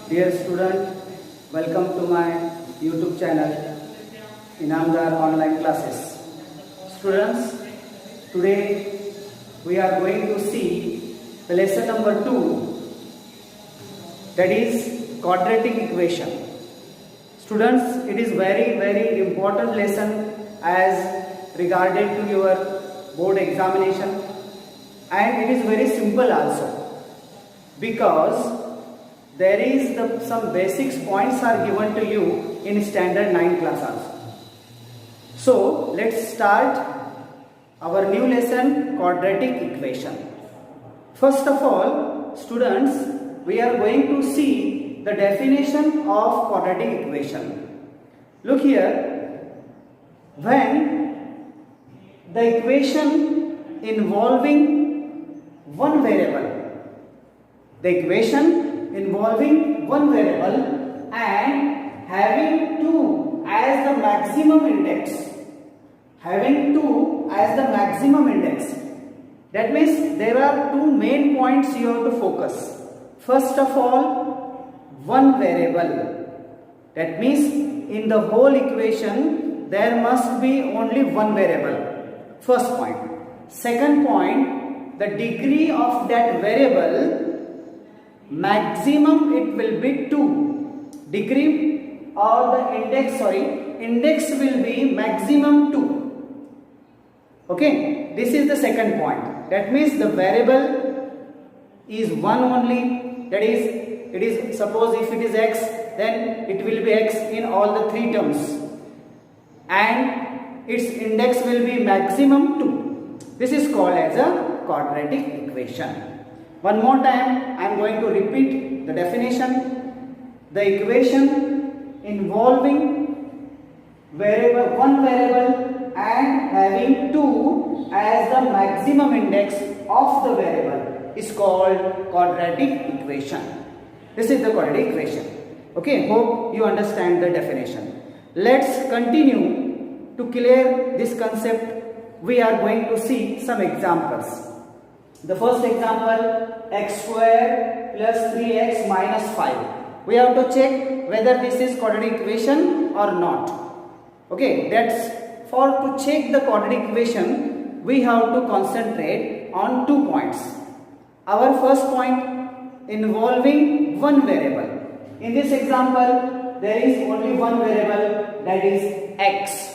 Dear student, welcome to my YouTube channel Inamdar Online Classes. Students, today we are going to see the lesson number 2, that is quadratic equation. Students, it is very important lesson as regarded to your board examination, and it is very simple also, because there is some basics points are given to you in standard 9 class also. So let's start our new lesson, quadratic equation. First of all, students, we are going to see the definition of quadratic equation. Look here, when the equation involving one variable, and having 2 as the maximum index, that means there are two main points you have to focus. First of all, one variable, that means in the whole equation there must be only one variable. First point. Second point, the degree of that variable, maximum it will be 2. Degree or the index will be maximum 2. Okay, this is the second point. That means the variable is one only. That is, it is, suppose if it is x, then it will be x in all the 3 terms, and its index will be maximum 2. This is called as a quadratic equation. One more time, I am going to repeat the definition. The equation involving one variable and having 2 as the maximum index of the variable is called quadratic equation. This is the quadratic equation. Okay, hope you understand the definition. Let's continue to clear this concept. We are going to see some examples. The first example, x square plus 3x minus 5. We have to check whether this is quadratic equation or not. Okay, that's for to check the quadratic equation, we have to concentrate on 2 points. Our first point, involving one variable. In this example, there is only one variable, that is x,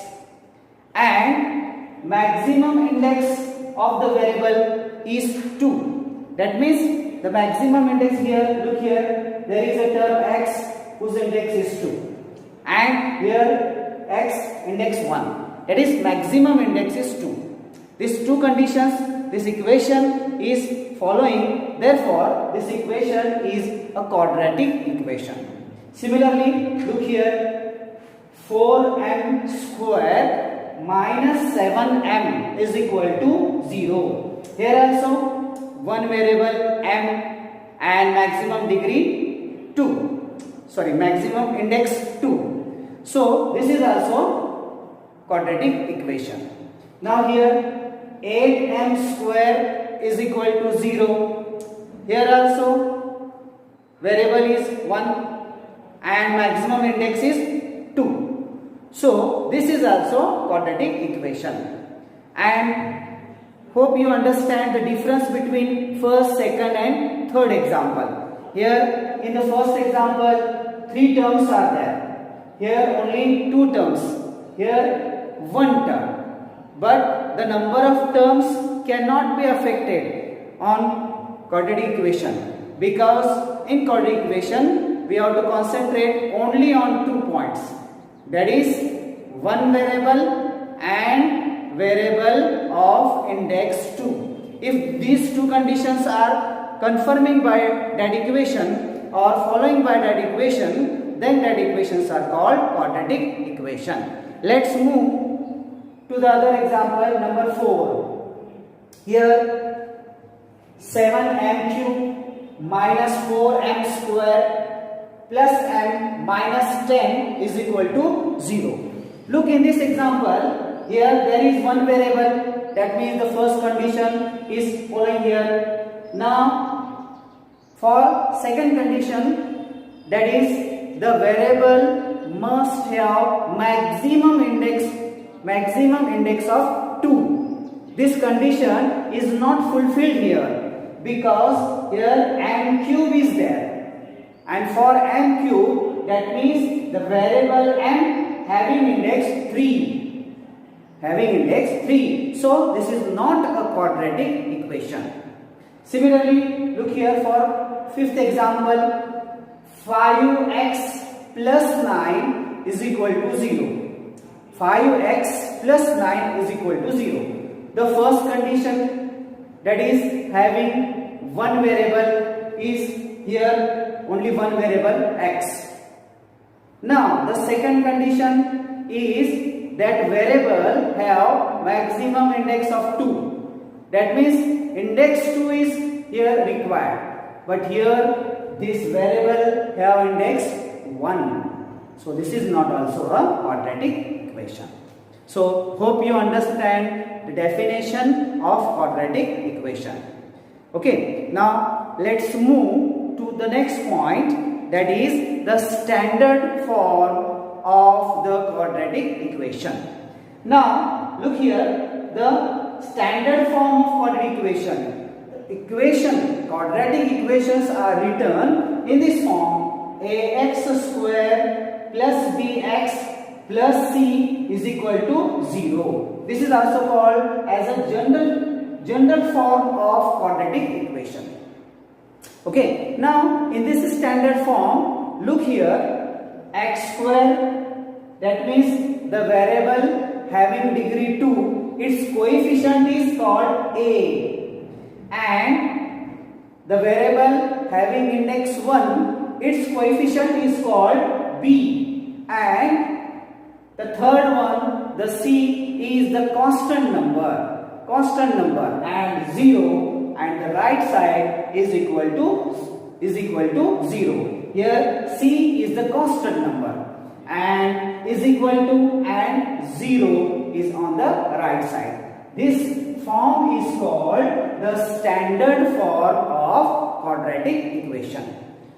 and maximum index of the variable is 2. That means the maximum index here, look here, there is a term x whose index is 2, and here x index 1, that is maximum index is 2. These two conditions, this equation is following, therefore this equation is a quadratic equation. Similarly, look here, 4m square minus 7m is equal to 0. Here also one variable m and maximum degree 2. Maximum index 2. So this is also quadratic equation. Now here 8m square is equal to 0. Here also variable is 1 and maximum index is 2. So this is also quadratic equation. And hope you understand the difference between first, second and third example. Here in the first example, 3 terms are there. Here only 2 terms. Here 1 term. But the number of terms cannot be affected on quadratic equation, because in quadratic equation we have to concentrate only on 2 points. That is one variable and variable of index 2. If these two conditions are confirming by that equation or following by that equation, then that equations are called quadratic equation. Let's move to the other example, number 4. Here 7m cube minus 4m square plus m minus 10 is equal to 0. Look, in this example, here there is one variable, that means the first condition is following here. Now for second condition, that is the variable must have maximum index of 2. This condition is not fulfilled here because here m cube is there, and for m cube that means the variable m having index 3. So this is not a quadratic equation. Similarly, look here for fifth example. 5x plus 9 is equal to 0. 5x plus 9 is equal to 0. The first condition, that is having one variable, is here only one variable x. Now the second condition is that variable have maximum index of 2. That means index 2 is here required, but here this variable have index 1. So this is not also a quadratic equation. So hope you understand the definition of quadratic equation. Okay, now let's move to the next point, that is the standard form of the quadratic equation. Now look here, the standard form of quadratic equation. Quadratic equations are written in this form: ax square plus bx plus c is equal to 0. This is also called as a general form of quadratic equation. Okay, now in this standard form, look here, x square, that means the variable having degree 2, its coefficient is called a, and the variable having index 1, its coefficient is called b, and the third one, the c, is the constant number, and 0, and the right side is equal to 0. Here c is the constant number and is equal to, and 0 is on the right side. This form is called the standard form of quadratic equation.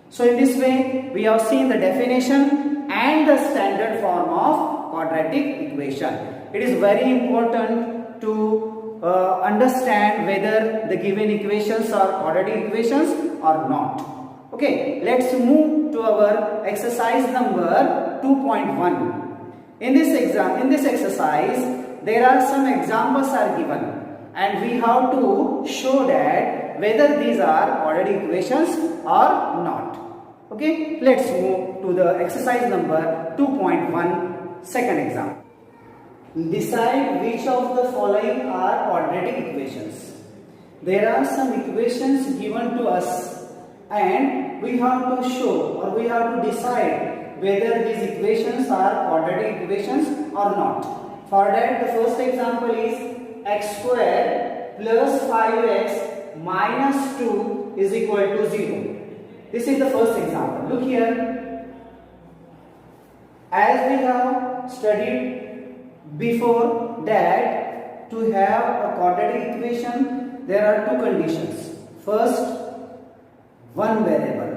So in this way we have seen the definition and the standard form of quadratic equation. It is very important to understand whether the given equations are quadratic equations or not. Okay, let's move to our exercise number 2.1. In this exercise, there are some examples are given, and we have to show that whether these are quadratic equations or not. Okay, let's move to the exercise number 2.1, second example. Decide which of the following are quadratic equations. There are some equations given to us, and we have to show, or we have to decide whether these equations are quadratic equations or not. For that, the first example is x square plus 5x minus 2 is equal to 0. This is the first example. Look here. As we have studied before that, to have a quadratic equation, there are two conditions. First, one variable.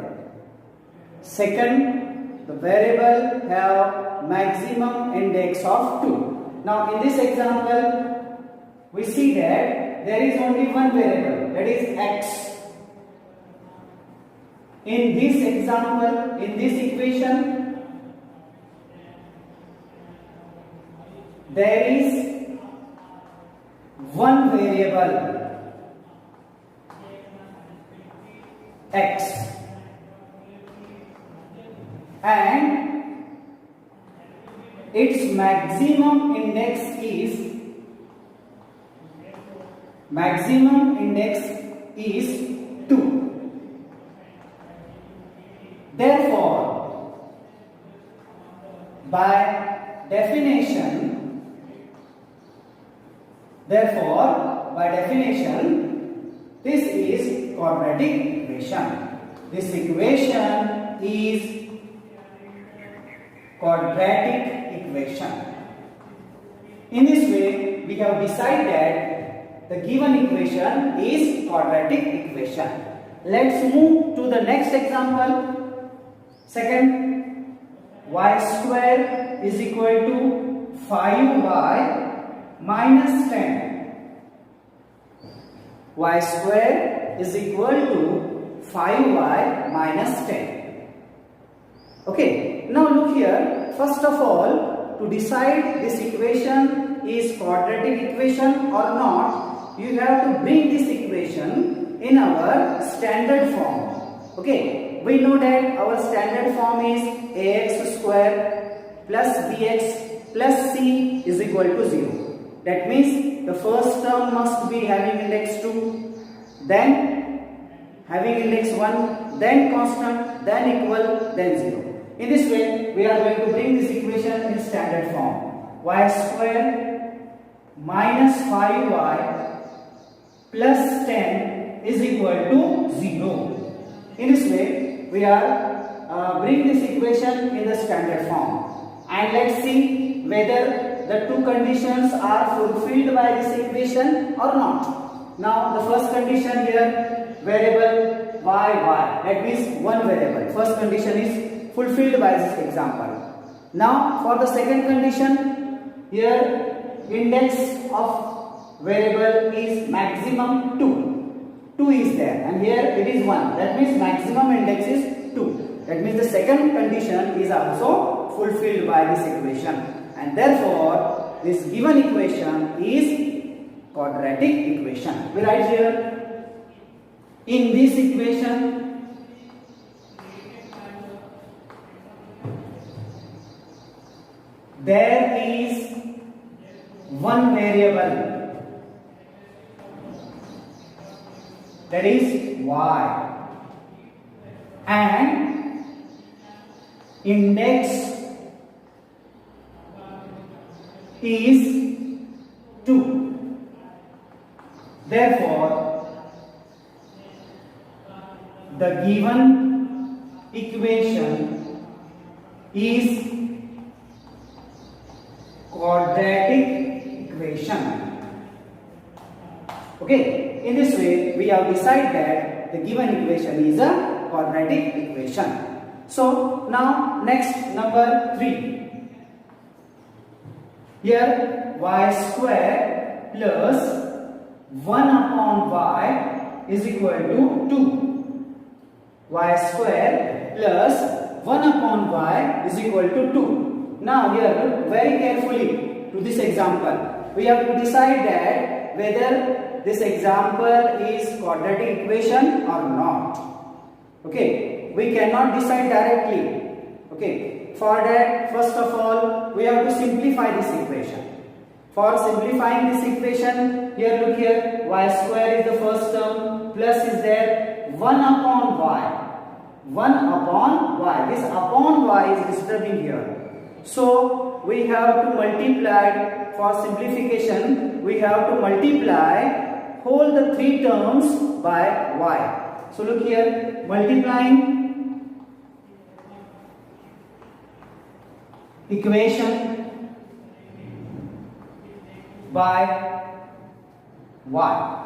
Second, the variable have maximum index of 2. Now in this example, we see that there is only one variable, that is x. In this example, in this equation, there is one variable x, and its maximum index is 2. Therefore, by definition, this is quadratic equation. This equation is quadratic equation. In this way, we have decided that the given equation is quadratic equation. Let's move to the next example. Second, y square is equal to 5y minus 10. Y square is equal to 5y minus 10. Okay, now look here. First of all, to decide this equation is quadratic equation or not, you have to bring this equation in our standard form. Okay, we know that our standard form is ax square plus bx plus c is equal to 0. That means the first term must be having index 2, then having index 1, then constant, then equal, then 0. In this way, we are going to bring this equation in standard form. Y square minus 5y plus 10 is equal to 0. In this way, we are bring this equation in the standard form. And let's see whether the two conditions are fulfilled by this equation or not. Now, the first condition here, variable y. That means one variable. First condition is fulfilled by this example. Now for the second condition, here index of variable is maximum 2. 2 is there and here it is 1. That means maximum index is 2. That means the second condition is also fulfilled by this equation, and therefore this given equation is quadratic equation. We write here, in this equation there is one variable, that is y, and index is 2. Therefore, the given equation is quadratic equation. Okay, in this way we have decided that the given equation is a quadratic equation. So now next, number 3. Here y square plus 1 upon y is equal to 2. Y square plus 1 upon y is equal to 2. Now here look very carefully to this example. We have to decide that whether this example is quadratic equation or not. Okay, we cannot decide directly. Okay, for that first of all we have to simplify this equation. For simplifying this equation, here look here, y square is the first term, plus is there 1 upon y. 1 upon y. This upon y is disturbing here. So we have to multiply, for simplification we have to multiply whole the 3 terms by y. So look here, multiplying equation by y.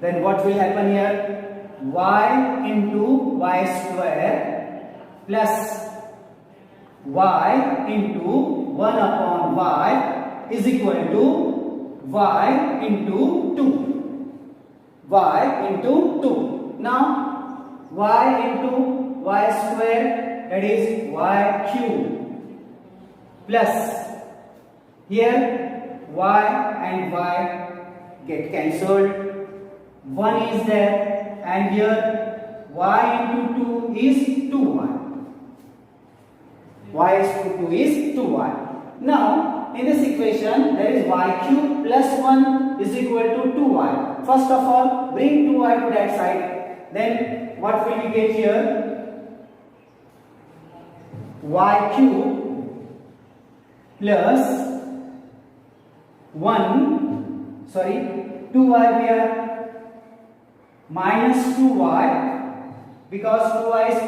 Then what will happen here? Y into y square plus y into 1 upon y is equal to y into 2. Y into 2. Now y into y square, that is y cube, plus here y and y get cancelled. 1 is there and here y into 2 is 2y. Y is to 2 is 2y. Now in this equation there is y cube plus 1 is equal to 2y. First of all bring 2y to that side. Then what will we get here? Y cube plus 2y here minus 2y, because 2y is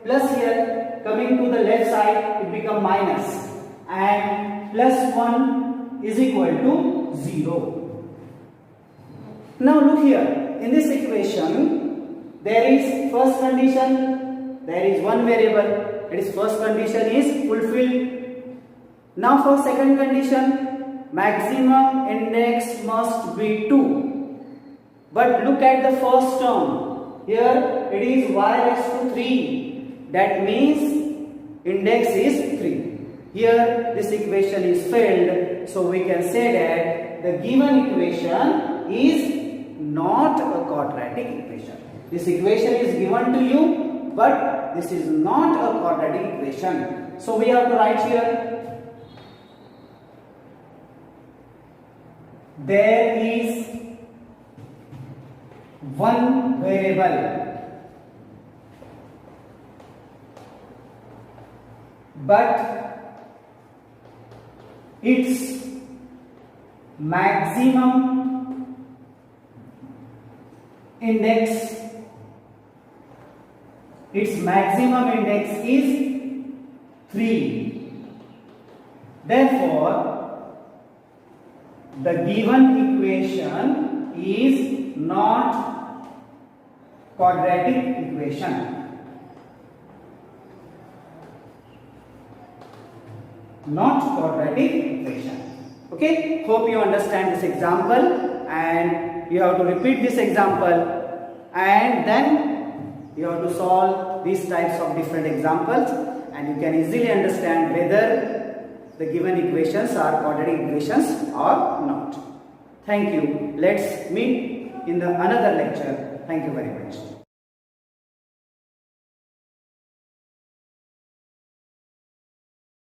plus here, coming to the left side it become minus, and plus 1 is equal to 0. Now look here, in this equation there is first condition there is one variable. That is first condition is fulfilled. Now for second condition, maximum index must be 2. But look at the first term. Here it is y raised to 3. That means index is 3. Here this equation is failed. So we can say that the given equation is not a quadratic equation. This equation is given to you, but this is not a quadratic equation. So we have to write here, there is one variable, but its maximum index is 3. Therefore, the given equation is not quadratic equation. Not quadratic equation. Okay, hope you understand this example, and you have to repeat this example, and then you have to solve these types of different examples, and you can easily understand whether the given equations are quadratic equations or not. Thank you. Let's meet in the another lecture. Thank you very much.